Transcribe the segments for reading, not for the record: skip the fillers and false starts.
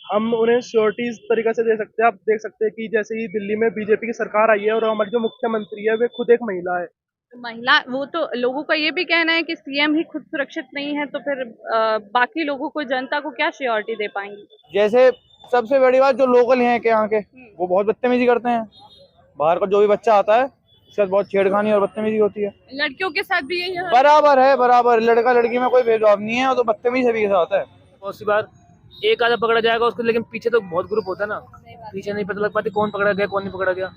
हम उन्हें श्योरिटी इस तरीके से दे सकते हैं, आप देख सकते हैं कि जैसे ही दिल्ली में बीजेपी की सरकार आई है और हमारी जो मुख्यमंत्री है वे खुद एक महिला है। महिला वो तो लोगों का ये भी कहना है कि सीएम ही खुद सुरक्षित नहीं है, तो फिर बाकी लोगों को, जनता को क्या श्योरिटी दे पाएंगी? जैसे सबसे बड़ी बात जो लोकल हैं के यहाँ के, वो बहुत बदतमीजी करते हैं। बाहर का जो भी बच्चा आता है उसके साथ बहुत छेड़खानी और बदतमीजी होती है। लड़कियों के साथ भी यही है? बराबर है, बराबर। लड़का लड़की में कोई भेदभाव नहीं है और तो बदतमीजी सभी के साथ है। बहुत सी बार एक आधा पकड़ा जाएगा उसको, लेकिन पीछे तो बहुत ग्रुप होता है ना, पीछे नहीं पता लग पाती कौन पकड़ा गया कौन नहीं पकड़ा गया।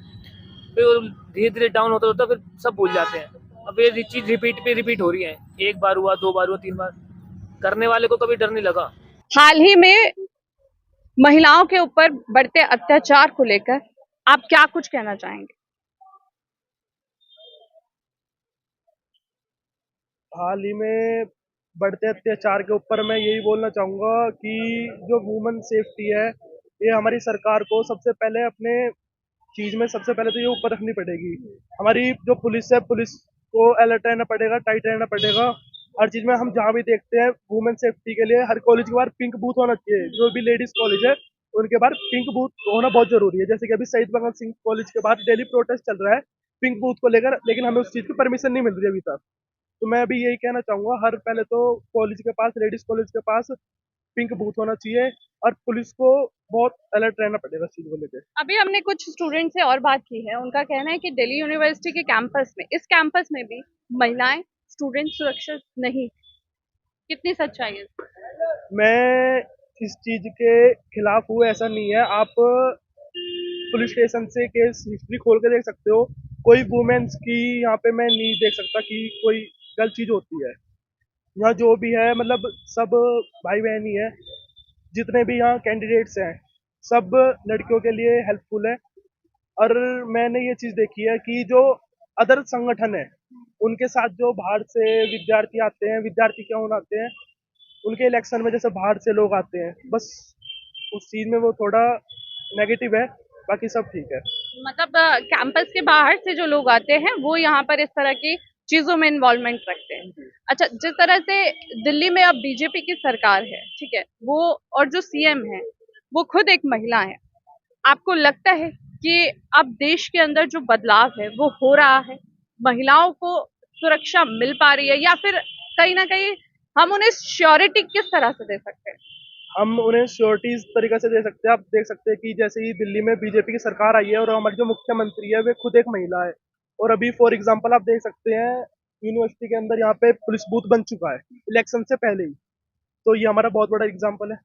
फिर धीरे धीरे डाउन होता होता फिर सब भूल जाते हैं। अब ये चीज रिपीट पे रिपीट हो रही है, एक बार हुआ, दो बार हुआ, तीन बार। करने वाले को कभी डर नहीं लगा। हाल ही में महिलाओं के ऊपर बढ़ते अत्याचार को लेकर आप क्या कुछ कहना चाहेंगे? हाल ही में बढ़ते अत्याचार के ऊपर मैं यही बोलना चाहूँगा कि जो वुमेन सेफ्टी है, ये हमारी सरकार को सबसे पहले अपने चीज़ में सबसे पहले तो ये ऊपर रखनी पड़ेगी। हमारी जो पुलिस है, पुलिस को अलर्ट रहना पड़ेगा, टाइट रहना पड़ेगा। हर चीज़ में हम जहाँ भी देखते हैं वुमेन सेफ्टी के लिए हर कॉलेज के बाहर पिंक बूथ होना चाहिए। जो भी लेडीज़ कॉलेज है, उनके बाहर पिंक बूथ होना बहुत ज़रूरी है। जैसे कि अभी शहीद भगत सिंह कॉलेज के बाहर डेली प्रोटेस्ट चल रहा है पिंक बूथ को लेकर, लेकिन हमें उस चीज़ की परमिशन नहीं मिल रही अभी तक। तो मैं अभी यही कहना चाहूँगा, हर पहले तो कॉलेज के पास, लेडीज़ कॉलेज के पास पिंक बूथ होना चाहिए और पुलिस को बहुत अलर्ट रहना पड़ेगा इस चीज़ को लेकर। अभी हमने कुछ स्टूडेंट से और बात की है, उनका कहना है कि दिल्ली यूनिवर्सिटी के कैंपस में, इस कैंपस में भी महिलाएं, स्टूडेंट सुरक्षित नहीं। कितनी सच्चाई है? मैं इस चीज़ के खिलाफ हूँ, ऐसा नहीं है। आप पुलिस स्टेशन से केस हिस्ट्री खोल के देख सकते हो। कोई वुमेन्स की यहाँ पे मैं नहीं देख सकता कि कोई गलत चीज़ होती है। यहाँ जो भी है मतलब सब भाई बहन ही है। जितने भी यहाँ कैंडिडेट्स हैं, सब लड़कियों के लिए हेल्पफुल है। और मैंने ये चीज़ देखी है कि जो अदर संगठन है, उनके साथ जो बाहर से विद्यार्थी आते हैं, विद्यार्थी क्यों आते हैं, उनके इलेक्शन में जैसे बाहर से लोग आते हैं, बस उस चीज़ में वो थोड़ा नेगेटिव है, बाकी सब ठीक है। मतलब कैंपस के बाहर से जो लोग आते हैं वो यहाँ पर इस तरह की चीजों में इन्वॉल्वमेंट रखते हैं। अच्छा, जिस तरह से दिल्ली में अब बीजेपी की सरकार है, ठीक है, वो और जो सीएम है वो खुद एक महिला है, आपको लगता है कि अब देश के अंदर जो बदलाव है वो हो रहा है, महिलाओं को सुरक्षा मिल पा रही है, या फिर कहीं ना कहीं हम उन्हें श्योरिटी किस तरह से दे सकते हैं? हम उन्हें श्योरिटी इस तरीके से दे सकते हैं, आप देख सकते हैं कि जैसे ही दिल्ली में बीजेपी की सरकार आई है और हमारी जो मुख्यमंत्री है वे खुद एक महिला है। और अभी फॉर एग्जांपल आप देख सकते हैं यूनिवर्सिटी के अंदर यहाँ पे पुलिस बूथ बन चुका है इलेक्शन से पहले ही। तो ये हमारा बहुत बड़ा एग्जाम्पल है।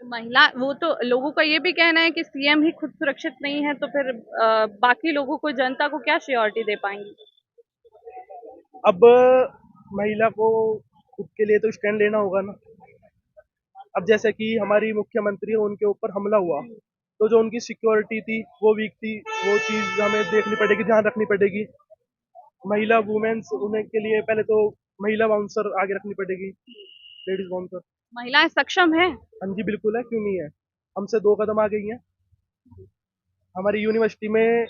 तो महिला वो तो लोगों का ये भी कहना है कि सीएम ही खुद सुरक्षित नहीं है, तो फिर बाकी लोगों को, जनता को क्या श्योरिटी दे पाएंगी? अब महिला को खुद के लिए तो स्टैंड लेना होगा ना। अब जैसे कि हमारी मुख्यमंत्री है, उनके ऊपर हमला हुआ, तो जो उनकी सिक्योरिटी थी वो वीक थी, वो चीज़ हमें देखनी पड़ेगी, ध्यान रखनी पड़ेगी। महिला वुमेन्स उन्हें के लिए पहले तो महिला बाउंसर आगे रखनी पड़ेगी, लेडीज बाउंसर। महिलाएं सक्षम है? हाँ जी, बिल्कुल है, क्यों नहीं है। हमसे 2 कदम आगे ही हैं। हमारी यूनिवर्सिटी में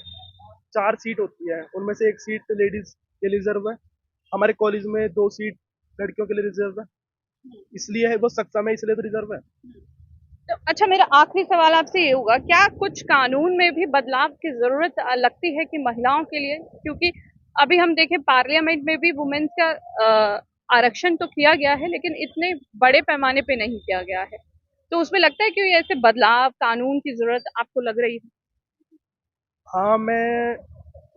4 सीट होती है, उनमें से 1 सीट लेडीज़ के लिए रिज़र्व है। हमारे कॉलेज में 2 सीट लड़कियों के लिए रिज़र्व है। इसलिए है वो सक्षम है, इसलिए तो रिज़र्व है। तो अच्छा, मेरा आखिरी सवाल आपसे ये होगा, क्या कुछ कानून में भी बदलाव की जरूरत लगती है कि महिलाओं के लिए? क्योंकि अभी हम देखें पार्लियामेंट में भी वुमेन्स का आरक्षण तो किया गया है, लेकिन इतने बड़े पैमाने पे नहीं किया गया है। तो उसमें लगता है कि ऐसे बदलाव, कानून की जरूरत आपको लग रही है? हाँ, मैं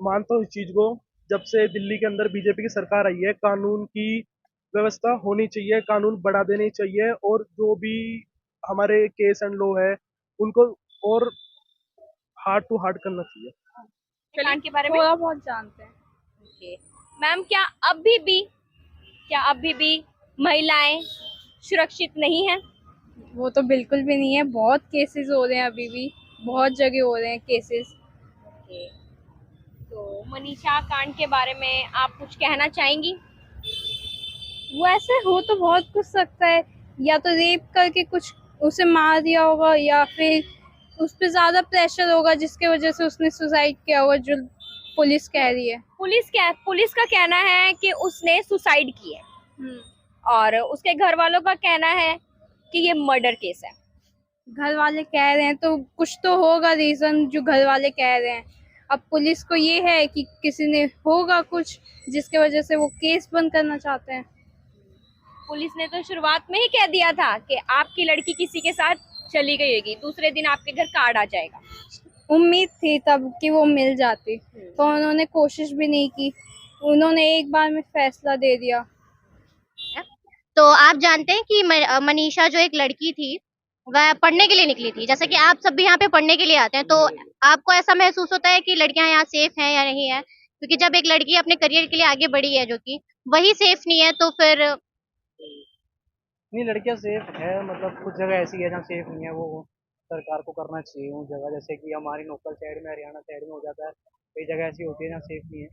मानता हूँ इस चीज़ को। जब से दिल्ली के अंदर बीजेपी की सरकार आई है, कानून की व्यवस्था होनी चाहिए, कानून बढ़ा देने चाहिए और जो भी हमारे केस एंड लॉ है, उनको और हार्ड टू हार्ड करना चाहिए। कांड के बारे में थोड़ा बहुत जानते हैं। ओके मैम, क्या अभी भी महिलाएं सुरक्षित नहीं है? वो तो बिल्कुल भी नहीं है। बहुत केसेस हो रहे हैं, अभी भी बहुत जगह हो रहे हैं केसेस। ओके, तो मनीषा कांड के बारे में आप कुछ कहना चाहेंगी? वैसे हो तो बहुत कुछ सकता है, या तो रेप करके कुछ उसे मार दिया होगा, या फिर उस पर ज्यादा प्रेशर होगा जिसके वजह से उसने सुसाइड किया होगा, जो पुलिस कह रही है। पुलिस का कहना है कि उसने सुसाइड की है और उसके घर वालों का कहना है कि ये मर्डर केस है। घर वाले कह रहे हैं तो कुछ तो होगा रीजन जो घर वाले कह रहे हैं। अब पुलिस को ये है कि किसी ने होगा कुछ जिसके वजह से वो केस बंद करना चाहते हैं। पुलिस ने तो शुरुआत में ही कह दिया था कि आपकी लड़की किसी के साथ चली गई होगी, दूसरे दिन आपके घर कार्ड आ जाएगा। उम्मीद थी तब कि वो मिल जाती, तो उन्होंने कोशिश भी नहीं की, उन्होंने एक बार में फैसला दे दिया। तो आप जानते हैं कि मनीषा जो एक लड़की थी वह पढ़ने के लिए निकली थी, जैसे कि आप सब भी यहाँ पे पढ़ने के लिए आते हैं, तो आपको ऐसा महसूस होता है कि लड़कियां यहाँ सेफ हैं या नहीं है? क्योंकि जब एक लड़की अपने करियर के लिए आगे बढ़ी है जो कि वही सेफ नहीं है तो फिर नहीं, लड़कियां सेफ है, मतलब कुछ जगह ऐसी है जहाँ सेफ नहीं है, वो सरकार को करना चाहिए उन जगह, जैसे कि हमारी लोकल साइड में, हरियाणा साइड में हो जाता है, कई जगह ऐसी होती है जहाँ सेफ नहीं है।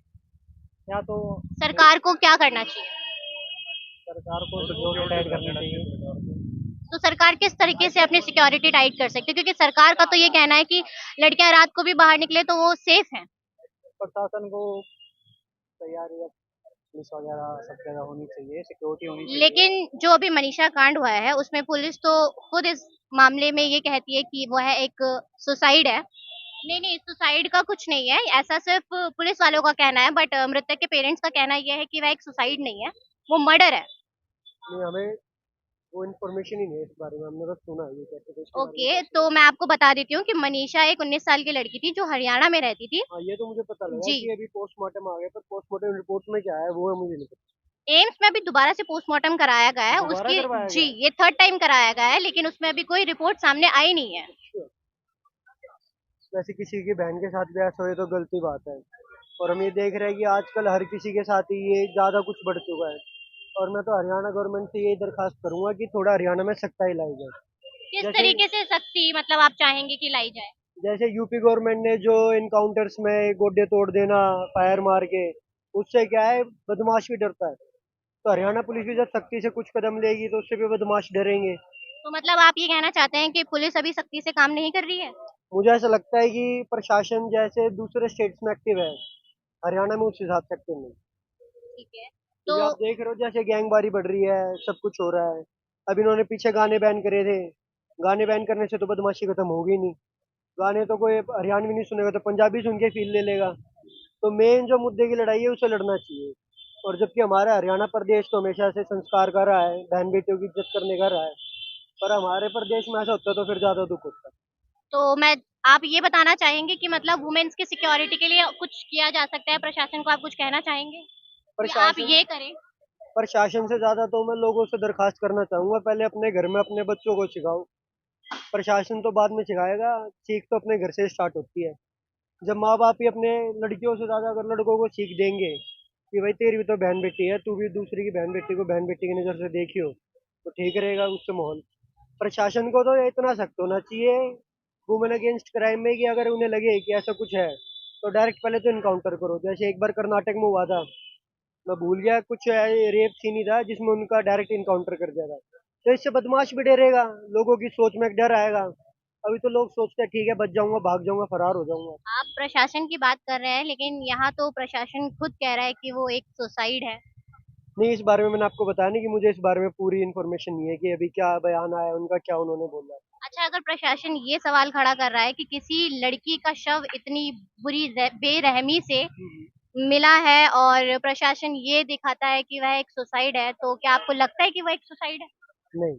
यहाँ तो सरकार को क्या करना चाहिए? सरकार को सिक्योरिटी टाइट करनी चाहिए। तो सरकार किस तरीके से अपनी सिक्योरिटी टाइट कर सकती है? क्योंकि सरकार का तो ये कहना है कि लड़कियां रात को भी बाहर निकले तो वो सेफ हैं। प्रशासन को तैयारी है, पुलिस वगैरह सब जगह होनी चाहिए, सिक्योरिटी होनी चाहिए। लेकिन जो अभी मनीषा कांड हुआ है उसमें पुलिस तो खुद इस मामले में ये कहती है कि वो है एक सुसाइड है। नहीं नहीं, सुसाइड का कुछ नहीं है, ऐसा सिर्फ पुलिस वालों का कहना है, बट मृतक के पेरेंट्स का कहना यह है कि वह एक सुसाइड नहीं है, वो मर्डर है। नहीं, हमें वो इन्फॉर्मेशन ही नहीं है इस बारे में, हमने बस सुना है ये कहते थे इसके बारे में। ओके, तो मैं आपको बता देती हूँ कि मनीषा एक 19 साल की लड़की थी जो हरियाणा में रहती थी। हाँ, ये तो मुझे पता लगा जी। कि अभी पोस्टमार्टम आ गया, पर पोस्टमार्टम रिपोर्ट में क्या है वो है मुझे नहीं पता। एम्स में अभी दोबारा से पोस्टमार्टम कराया गया है दोबारा उसकी। करवाया जी, गया? ये थर्ड टाइम कराया गया है, लेकिन उसमें अभी कोई रिपोर्ट सामने आई नहीं है। वैसे किसी की बहन के साथ भी ऐसा हो तो गलती बात है, और हम ये देख रहे हैं कि आजकल हर किसी के साथ ही ये ज्यादा कुछ बढ़ चुका है। और मैं तो हरियाणा गवर्नमेंट से यही दरखास्त करूंगा कि थोड़ा हरियाणा में सख्ताई लाई जाए। किस जैसे तरीके से सख्ती मतलब आप चाहेंगे कि लाई जाए? जैसे यूपी गवर्नमेंट ने जो इनकाउंटर्स में गोड्डे तोड़ देना, फायर मार के, उससे क्या है, बदमाश भी डरता है। तो हरियाणा पुलिस भी जब सख्ती से कुछ कदम लेगी तो उससे भी बदमाश डरेंगे। तो मतलब आप ये कहना चाहते हैं कि पुलिस अभी सख्ती से काम नहीं कर रही है? मुझे ऐसा लगता है कि प्रशासन जैसे दूसरे स्टेट्स में एक्टिव है, हरियाणा में उस हिसाब से एक्टिव नहीं। ठीक है, तो क्योंकि आप देख रहे हो जैसे गैंगवारी बढ़ रही है, सब कुछ हो रहा है। अब इन्होंने पीछे गाने बैन करे थे, गाने बैन करने से तो बदमाशी खत्म होगी नहीं। गाने तो कोई हरियाणवी नहीं सुनेगा तो पंजाबी सुन के फील ले लेगा। तो मेन जो मुद्दे की लड़ाई है उसे लड़ना चाहिए। और जबकि हमारा हरियाणा प्रदेश तो हमेशा से संस्कार का रहा है, बहन बेटियों की इज्जत करने का रहा है, पर हमारे प्रदेश में ऐसा होता तो फिर ज्यादा दुख होता। तो मैं आप ये बताना चाहेंगे कि मतलब वुमेन्स की सिक्योरिटी के लिए कुछ किया जा सकता है? प्रशासन को आप कुछ कहना चाहेंगे कि आप प्रशासन ये करें? प्रशासन से ज्यादा तो मैं लोगों से दरखास्त करना चाहूंगा, पहले अपने घर में अपने बच्चों को सिखाओ। प्रशासन तो बाद में सिखाएगा, सीख तो अपने घर से स्टार्ट होती है। जब माँ बाप ही अपने लड़कियों से ज्यादा अगर लड़कों को सीख देंगे कि भाई तेरी भी तो बहन बेटी है, तू भी दूसरी की बहन बेटी को बहन बेटी की नजर से देखियो, तो ठीक रहेगा उससे माहौल। प्रशासन को तो इतना सख्त होना चाहिए वुमेन अगेंस्ट क्राइम में कि अगर उन्हें लगे कि ऐसा कुछ है तो डायरेक्ट पहले तो इनकाउंटर करो। जैसे एक बार कर्नाटक में हुआ था, मैं भूल गया, कुछ रेप सीन ही था जिसमें उनका डायरेक्ट इनकाउंटर कर दिया था। तो इससे बदमाश भी डरेगा, लोगों की सोच में एक डर आएगा। अभी तो लोग सोचते हैं ठीक है बच जाऊंगा, भाग जाऊंगा, फरार हो जाऊंगा। आप प्रशासन की बात कर रहे हैं, लेकिन यहाँ तो प्रशासन खुद कह रहा है कि वो एक सुसाइड है। नहीं, इस बारे में मैंने आपको बताया नहीं कि मुझे इस बारे में पूरी इन्फॉर्मेशन नहीं है कि अभी क्या बयान आया उनका, क्या उन्होंने बोला। अच्छा, अगर प्रशासन ये सवाल खड़ा कर रहा है कि किसी लड़की का शव इतनी बुरी बेरहमी से मिला है और प्रशासन ये दिखाता है कि वह एक सुसाइड है, तो क्या आपको लगता है कि वह एक सुसाइड है? नहीं,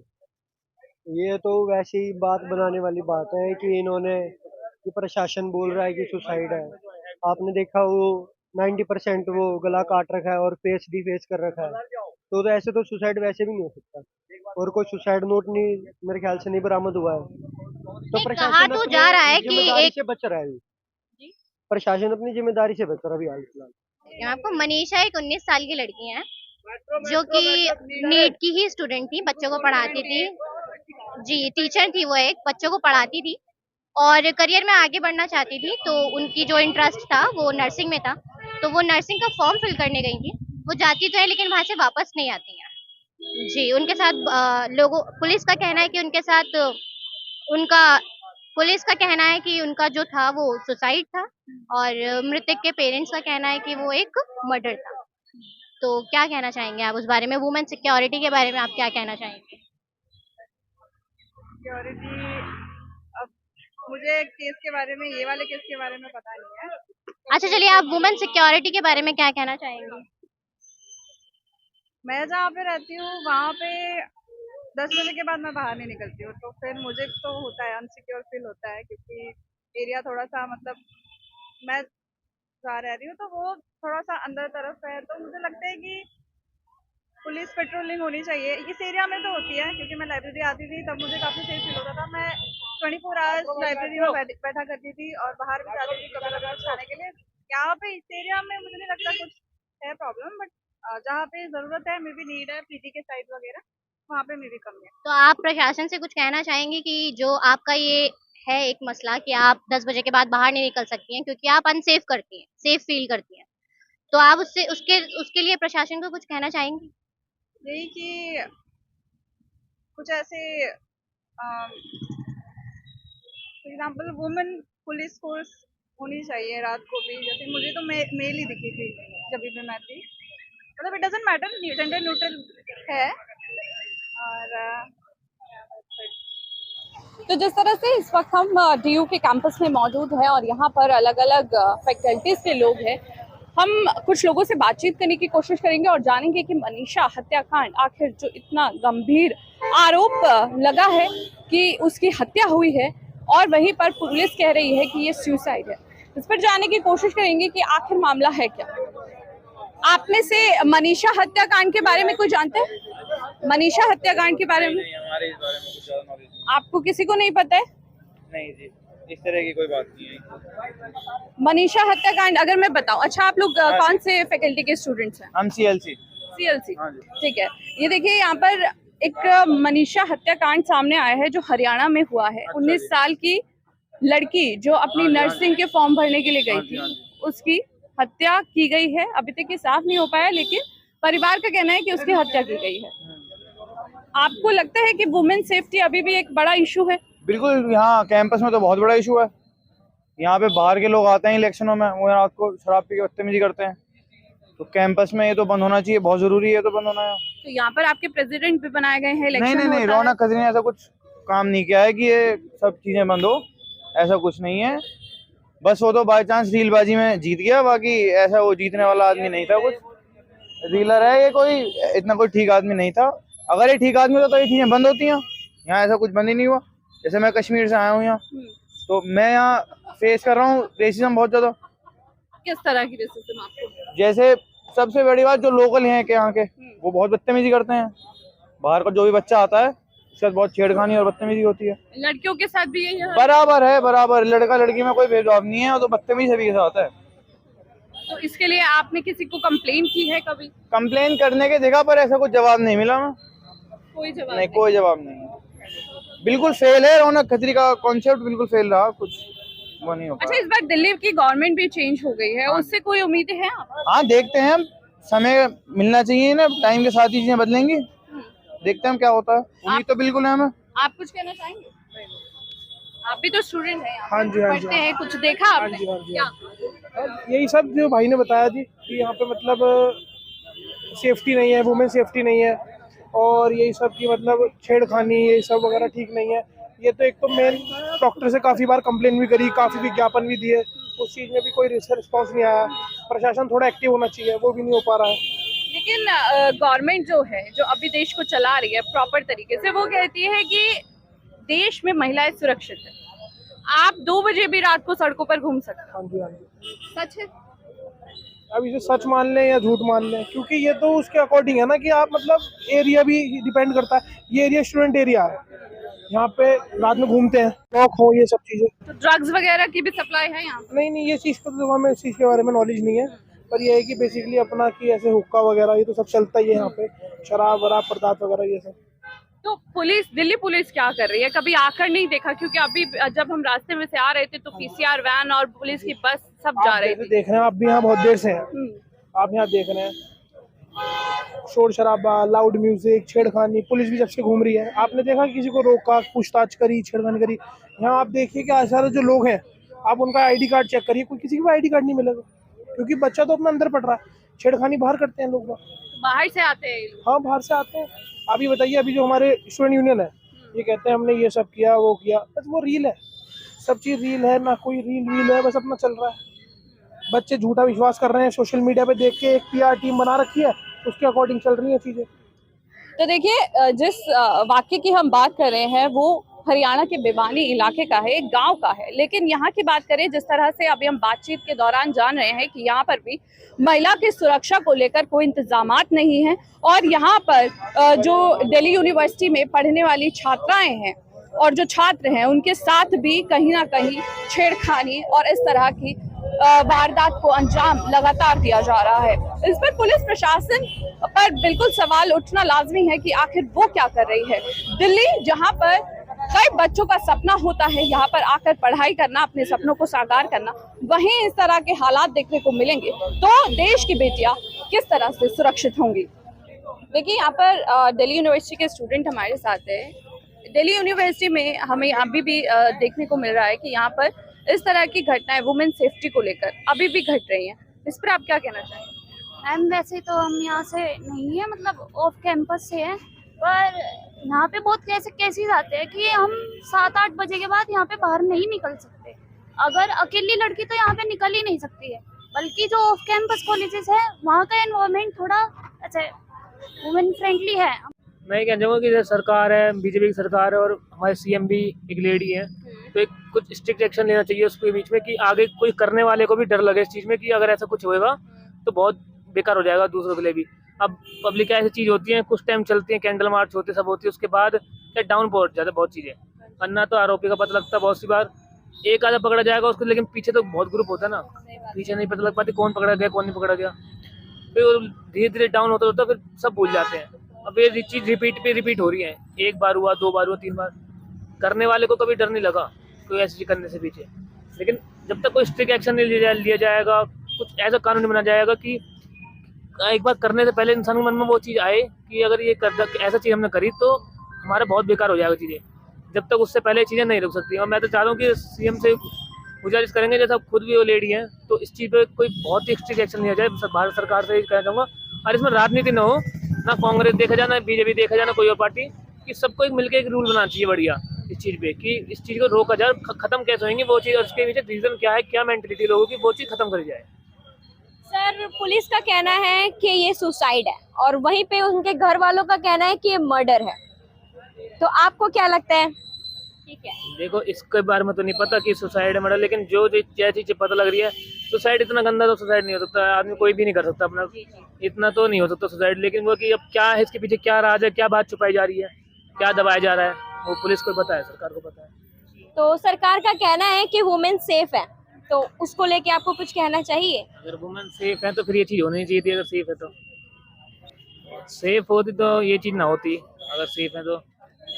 ये तो वैसी बात बनाने वाली बात है कि इन्होंने, कि प्रशासन बोल रहा है कि सुसाइड है। आपने देखा वो 90% वो गला काट रखा है और फेस भी फेस कर रखा है, तो ऐसे तो सुसाइड वैसे भी नहीं हो सकता। और कोई सुसाइड नोट नहीं, मेरे ख्याल से नहीं बरामद हुआ है। तो नहीं, कहा प्रशासन तो अपनी जा रहा है कि जिम्मेदारी एक से बच रहा है अभी। प्रशासन अपनी जिम्मेदारी से बच रहा है अभी हाल फिलहाल। आपको मनीषा एक 19 साल की लड़की है जो कि नीट की ही स्टूडेंट थी, बच्चों को पढ़ाती थी। जी, टीचर थी वो, एक बच्चों को पढ़ाती थी और करियर में आगे बढ़ना चाहती थी, तो उनकी जो इंटरेस्ट था वो नर्सिंग में था, तो वो नर्सिंग का फॉर्म फिल करने गई थी। वो जाती तो है लेकिन वहां से वापस नहीं आती है। जी, उनके साथ लोगों पुलिस का कहना है कि उनके साथ उनका पुलिस का कहना है कि उनका जो था वो सुसाइड था और मृतक के पेरेंट्स का कहना है कि वो एक मर्डर था। तो क्या कहना चाहेंगे आप उस बारे में? वुमेन सिक्योरिटी के बारे में आप क्या कहना चाहेंगे? सिक्योरिटी मुझे केस के बारे में, ये वाले केस के बारे में पता नहीं है। अच्छा चलिए, आप वुमेन सिक्योरिटी के बारे में क्या कहना चाहेंगी? मैं जहाँ पे रहती हूँ वहाँ पे 10 बजे के बाद मैं बाहर नहीं निकलती हूँ, तो फिर मुझे तो होता है, अनसिक्योर फील होता है, क्योंकि एरिया थोड़ा सा मतलब मैं जहाँ रह रही हूँ तो वो थोड़ा सा अंदर तरफ है, तो मुझे लगता है कि पुलिस पेट्रोलिंग होनी चाहिए। इस एरिया में तो होती है, क्योंकि मैं लाइब्रेरी आती थी तब मुझे काफ़ी सेफ फील होता था। मैं 24 आवर्स लाइब्रेरी में बैठा करती थी और बाहर भी जाती थी कभी कभी कुछ खाने के लिए। यहाँ पे इस एरिया में मुझे नहीं लगता कुछ है प्रॉब्लम, बट जहाँ पे ज़रूरत है, मे बी नीड है, पीजी के साइड वगैरह, वहाँ पे मे बी कमी है। तो आप प्रशासन से कुछ कहना चाहेंगे कि जो आपका ये है एक मसला कि आप 10 बजे के बाद बाहर नहीं निकल सकती हैं क्योंकि आप अनसेफ करती हैं, सेफ फील करती हैं, तो आप उससे उसके उसके लिए प्रशासन को कुछ कहना चाहेंगी? यही कि कुछ ऐसे for example women police force होनी चाहिए रात को भी। जैसे मुझे तो मेल ही दिखी थी जब भी मैं थी, मतलब it doesn't matter, gender neutral है। और तो जिस तरह से इस वक्त हम डीयू के कैंपस में मौजूद हैं और यहाँ पर अलग अलग फैकल्टीज के लोग हैं, हम कुछ लोगों से बातचीत करने की कोशिश करेंगे और जानेंगे कि मनीषा हत्याकांड आखिर जो इतना गंभीर आरोप लगा है कि उसकी हत्या हुई है और वहीं पर पुलिस कह रही है कि ये सुसाइड है, इस पर जानने की कोशिश करेंगे कि आखिर मामला है क्या। आप में से मनीषा हत्याकांड के बारे में कोई जानते हैं? मनीषा हत्याकांड के बारे में हमारे इस बारे में कुछ ज्यादा नॉलेज नहीं। आपको किसी को नहीं पता है? नहीं जी, इस तरह की कोई बात नहीं है। मनीषा हत्याकांड अगर मैं बताऊं, अच्छा आप लोग कौन से फैकल्टी के स्टूडेंट्स हैं? हम सीएलसी। सीएलसी, हाँ जी। ठीक है। ये देखिए यहाँ पर एक मनीषा हत्याकांड सामने आया है जो हरियाणा में हुआ है। 19 साल की लड़की जो अपनी नर्सिंग के फॉर्म भरने के लिए गई थी, उसकी हत्या की गई है। अभी तक ये साफ नहीं हो पाया, लेकिन परिवार का कहना है कि उसकी हत्या की गई है। आपको लगता है कि वुमेन सेफ्टी अभी भी एक बड़ा इशू है? बिल्कुल, यहाँ कैंपस में तो बहुत बड़ा इशू है। यहाँ पे बाहर के लोग आते हैं इलेक्शनों में, वो रात को शराब पी के बदतमीजी करते हैं, तो कैंपस में ये तो बंद होना चाहिए, बहुत जरूरी है, तो बंद होना है। तो यहाँ पर आपके प्रेसिडेंट भी बनाए गए हैं, इलेक्शन नहीं, होता है। रौनक खत्री ने ऐसा कुछ काम नहीं किया है कि ये सब चीजें बंद हो, ऐसा कुछ नहीं है। बस वो तो बाई चांस रीलबाजी में जीत गया, बाकी ऐसा वो जीतने वाला आदमी नहीं था, कुछ रीलर है ये, कोई इतना कोई ठीक आदमी नहीं था। अगर ये ठीक आदमी होता तो ये चीजें बंद होती हैं। यहाँ ऐसा कुछ बंद ही नहीं हुआ। जैसे मैं कश्मीर से आया हूँ यहाँ, तो मैं यहाँ फेस कर रहा हूँ रेसिज्म बहुत ज्यादा। किस तरह की रेसिज्म आपको? जैसे सबसे बड़ी बात, जो लोकल हैं के यहाँ के, वो बहुत बदतमीजी करते हैं। बाहर का जो भी बच्चा आता है उसके साथ बहुत छेड़खानी और बदतमीजी होती है। लड़कियों के साथ भी यही है? बराबर है, बराबर। लड़का लड़की में कोई भेदभाव नहीं है, वो तो बदतमीजी सभी के साथ होता है। तो इसके लिए आपने किसी को कंप्लेन की है कभी? कंप्लेन करने के जगह पर ऐसा कुछ जवाब नहीं मिला। मैं कोई जवाब नहीं, कोई जवाब नहीं। बिल्कुल फेल है, रौनक खत्री का कॉन्सेप्ट बिल्कुल फेल रहा, कुछ वो नहीं हो अच्छा, पाया। इस बार दिल्ली की गवर्नमेंट भी चेंज हो गई है, उससे कोई उम्मीद है आप? हाँ, देखते हैं, समय मिलना चाहिए ना, टाइम के साथ ही चीजें बदलेंगी। देखते हैं क्या होता है, उम्मीद तो बिल्कुल है हमें। आप कुछ कहना चाहेंगे? आप भी तो स्टूडेंट हैं, हाँ जी, हाँ जी। पढ़ते हैं, कुछ देखा आपने? हाँ जी, हाँ जी, क्या? यही सब जो भाई ने बताया जी कि यहाँ पे मतलब सेफ्टी नहीं है, वुमेन सेफ्टी नहीं है, और यही सब की मतलब छेड़खानी ये सब वगैरह ठीक नहीं है। ये तो एक तो मेन डॉक्टर से काफ़ी बार कंप्लेन भी करी, काफ़ी विज्ञापन भी दिए, उस चीज़ में भी कोई रिस्पॉन्स नहीं आया। प्रशासन थोड़ा एक्टिव होना चाहिए, वो भी नहीं हो पा रहा है। लेकिन गवर्नमेंट जो है, जो अभी देश को चला रही है प्रॉपर तरीके से, वो कहती है कि देश में महिलाएं सुरक्षित है, आप 2 बजे भी रात को सड़कों पर घूम सकते हैं। हाँ जी, हाँ जी। सच है? अब इसे सच मान लें या झूठ मान लें, क्योंकि ये तो उसके अकॉर्डिंग है ना कि आप मतलब एरिया भी डिपेंड करता है। ये एरिया स्टूडेंट एरिया है, यहाँ पे रात में घूमते हैं, शौक हो ये सब चीज़ें। तो ड्रग्स वगैरह की भी सप्लाई है यहाँ? नहीं, ये चीज़ को तो हमें इस चीज़ के बारे में नॉलेज नहीं है, पर ये है कि बेसिकली अपना कि ऐसे हुक्का वगैरह ये तो सब चलता ही है यहाँ पे, शराब वराब पदार्थ वगैरह ये सब। तो पुलिस, दिल्ली पुलिस क्या कर रही है? कभी आकर नहीं देखा? क्योंकि अभी जब हम रास्ते में से आ रहे थे तो पीसीआर वैन और पुलिस की बस सब जा रही थी। देख रहे हैं आप भी यहाँ बहुत देर से हैं, आप यहाँ देख रहे हैं शोर शराबा, लाउड म्यूजिक, छेड़खानी, पुलिस भी जब से घूम रही है। आपने देखा किसी को रोका, पूछताछ करी, छेड़खानी करी? यहाँ आप देखिए कि आज सारे जो लोग हैं, आप उनका आईडी कार्ड चेक करिए, कोई किसी का आईडी कार्ड नहीं मिलेगा, क्योंकि बच्चा तो अपना अंदर पढ़ रहा है, छेड़खानी बाहर करते हैं लोग। बाहर से आते हैं? हाँ, बाहर से आते हैं। अभी बताइए, अभी जो हमारे स्टूडेंट यूनियन है, ये कहते हैं हमने ये सब किया वो किया, बस वो रील है। सब चीज रील है, ना कोई रील है, बस अपना चल रहा है। बच्चे झूठा विश्वास कर रहे हैं, सोशल मीडिया पे देख के एक पीआर टीम बना रखी है, उसके अकॉर्डिंग चल रही है चीजें। तो देखिए, जिस वाक्य की हम बात कर रहे हैं वो हरियाणा के भिवानी इलाके का है, एक गांव का है। लेकिन यहाँ की बात करें, जिस तरह से अभी हम बातचीत के दौरान जान रहे हैं कि यहाँ पर भी महिला की सुरक्षा को लेकर कोई इंतजामात नहीं है, और यहाँ पर जो दिल्ली यूनिवर्सिटी में पढ़ने वाली छात्राएं हैं और जो छात्र हैं उनके साथ भी कहीं ना कहीं छेड़खानी और इस तरह की वारदात को अंजाम लगातार दिया जा रहा है। इस पर पुलिस प्रशासन पर बिल्कुल सवाल उठना लाजमी है कि आखिर वो क्या कर रही है। दिल्ली, जहां पर कई बच्चों का सपना होता है यहाँ पर आकर पढ़ाई करना, अपने सपनों को साकार करना, वहीं इस तरह के हालात देखने को मिलेंगे तो देश की बेटियां किस तरह से सुरक्षित होंगी। देखिए, यहाँ पर दिल्ली यूनिवर्सिटी के स्टूडेंट हमारे साथ है। दिल्ली यूनिवर्सिटी में हमें अभी भी देखने को मिल रहा है कि यहाँ पर इस तरह की घटनाएं वुमेन सेफ्टी को लेकर अभी भी घट रही हैं। इस पर आप क्या कहना चाहेंगे? मैम, वैसे तो हम यहाँ से नहीं है, मतलब ऑफ कैंपस से है, पर यहाँ पे बहुत ऐसे केसेस आते हैं कि हम 7-8 बजे के बाद यहाँ पे बाहर नहीं निकल सकते। अगर अकेली लड़की तो यहाँ पे निकल ही नहीं सकती है, बल्कि जो ऑफ कैंपस कॉलेजेस है वहाँ का एनवायरनमेंट थोड़ा अच्छा वुमेन फ्रेंडली है। मैं ये कहना चाहूँगा कि जैसे सरकार है, बीजेपी की सरकार है और हमारे सीएम भी एक लेडी है, तो एक कुछ स्ट्रिक्ट एक्शन लेना चाहिए उसके बीच में कि आगे कोई करने वाले को भी डर लगे इस चीज़ में कि अगर ऐसा कुछ होएगा तो बहुत बेकार हो जाएगा दूसरों के लिए भी। अब पब्लिक ऐसी चीज़ होती है, कुछ टाइम चलती है, कैंडल मार्च होते सब होती है, उसके बाद क्या डाउन पहुँच जाता है बहुत चीज़ें, वरना तो आरोपी का पता लगता है बहुत सी बार, एक आधा पकड़ा जाएगा उसको, लेकिन पीछे तो बहुत ग्रुप होता है ना, पीछे नहीं पता लग पाती कौन पकड़ा गया कौन नहीं पकड़ा गया, फिर धीरे धीरे डाउन होता होता फिर सब भूल जाते हैं। अब ये चीज़ रिपीट हो रही है, एक बार हुआ, 2 बार हुआ, 3 बार, करने वाले को कभी डर नहीं लगा कोई ऐसी चीज़ करने से पीछे। लेकिन जब तक कोई स्ट्रिक्ट एक्शन नहीं लिया जाएगा, कुछ ऐसा कानून बना जाएगा कि एक बार करने से पहले इंसान के मन में वो चीज़ आए कि अगर ये ऐसा चीज़ हमने करी तो हमारा बहुत बेकार हो जाएगा चीज़ें, जब तक उससे पहले चीज़ें नहीं रुक सकती। और मैं तो चाहता हूँ कि सीएम से गुजारिश करेंगे, जैसा खुद भी वो लेडी है, तो इस चीज़ पे कोई बहुत ही स्ट्रिक्ट एक्शन लिया जाए भारत सरकार से, कहना चाहूँगा। और इसमें राजनीति ना हो, ना कांग्रेस देखा जाए, ना बीजेपी देखा जाए, ना कोई और पार्टी, कि सबको एक मिलकर एक रूल बनाना चाहिए बढ़िया इस चीज़ पे कि इस चीज़ को रोका जाए, खत्म कैसे होंगे वो चीज़, और उसके पीछे रीज़न क्या है, क्या मेंटलिटी लोगों की, वो चीज़ खत्म करी जाए। सर, पुलिस का कहना है कि ये सुसाइड है और वहीं पे उनके घर वालों का कहना है कि ये मर्डर है, तो आपको क्या लगता है? ठीक है, देखो, इसके बारे में तो नहीं पता कि सुसाइड है मर्डर, लेकिन जो चीज़ पता लग रही है, सुसाइड इतना गंदा तो सुसाइड नहीं हो सकता, आदमी कोई भी नहीं कर सकता अपना, इतना तो नहीं हो सकता सुसाइड। लेकिन वो कि अब क्या है इसके पीछे, क्या राज है, क्या बात छुपाई जा रही है, क्या दबाया जा रहा है, वो पुलिस को पता है, सरकार को पता है। तो सरकार का कहना है कि वुमेन सेफ है, तो उसको लेके आपको कुछ कहना चाहिए? अगर वुमेन सेफ है तो फिर ये चीज़ होनी चाहिए थी। अगर सेफ है तो, सेफ होती तो ये चीज़ ना होती, अगर सेफ है तो।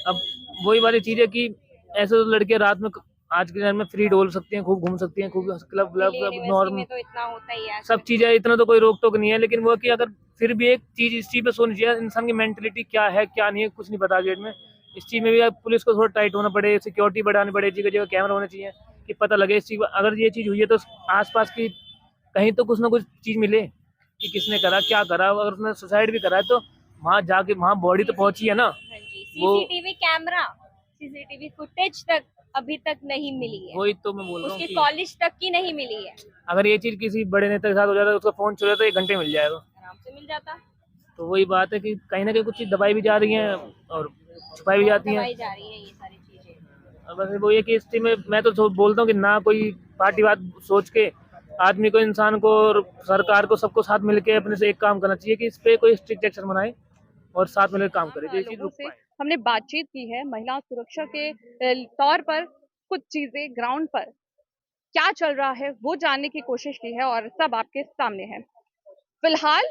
अब वही वाली चीज़ है कि ऐसे तो लड़कियां रात में आज के टाइम में फ्री डोल सकती हैं, खूब घूम सकती हैं, खूब क्लब नॉर्मल तो इतना होता ही है, सब चीज़ें, इतना तो कोई रोक टोक नहीं है। लेकिन वो कि अगर फिर भी एक चीज़ इस चीज़ पे सोचनी चाहिए, इंसान की मेंटलिटी क्या है क्या नहीं है कुछ नहीं पता गेट में। इस चीज़ में भी पुलिस को थोड़ा टाइट होना पड़े, सिक्योरिटी बढ़ानी पड़े, जगह जगह कैमरा होने चाहिए कि पता लगे इस चीज़। अगर ये चीज़ हुई है तो आसपास की कहीं तो कुछ ना कुछ चीज़ मिले कि किसने करा, क्या करा। अगर उसने सुसाइड भी करा है तो वहाँ जाके वहाँ बॉडी तो पहुँची है ना। सीसीटीवी कैमरा, सीसीटीवी फुटेज तक अभी तक नहीं मिली है, वही तो मैं बोल रहा हूँ उसके कि कॉलेज तक की नहीं मिली है। अगर ये चीज़ किसी बड़े नेता के साथ हो जाता है, उसका फ़ोन चुरा तो 1 घंटे मिल जाएगा, आराम से मिल जाता। तो वही बात है कि कहीं ना कहीं कुछ चीज़ दबाई भी जा रही हैं और छुपाई भी जाती हैं। जा रही है ये सारी चीजें। बस वो ये कि इस चीज़ में मैं तो बोलता हूँ कि ना कोई पार्टीवाद सोच के आदमी को, इंसान को और सरकार को, सबको साथ मिलके अपने से एक काम करना चाहिए कि इस पे कोई स्ट्रिक्ट एक्शन बनाए और साथ मिलकर काम करे, तो ये चीज़ रुक पाए। हमने बातचीत की है महिला सुरक्षा के तौर पर, कुछ चीजें ग्राउंड पर क्या चल रहा है वो जानने की कोशिश की है और सब आपके सामने है। फिलहाल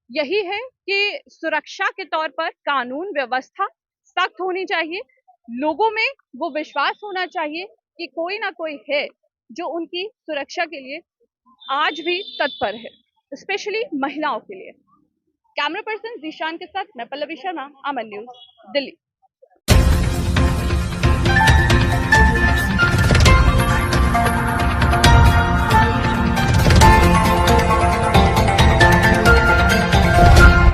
यही है कि सुरक्षा के तौर पर कानून व्यवस्था सख्त होनी चाहिए, लोगों में वो विश्वास होना चाहिए कि कोई ना कोई है जो उनकी सुरक्षा के लिए आज भी तत्पर है, स्पेशली महिलाओं के लिए। कैमरा पर्सन जीशान के साथ मैं पल्लवी शर्मा, अमन न्यूज़, दिल्ली।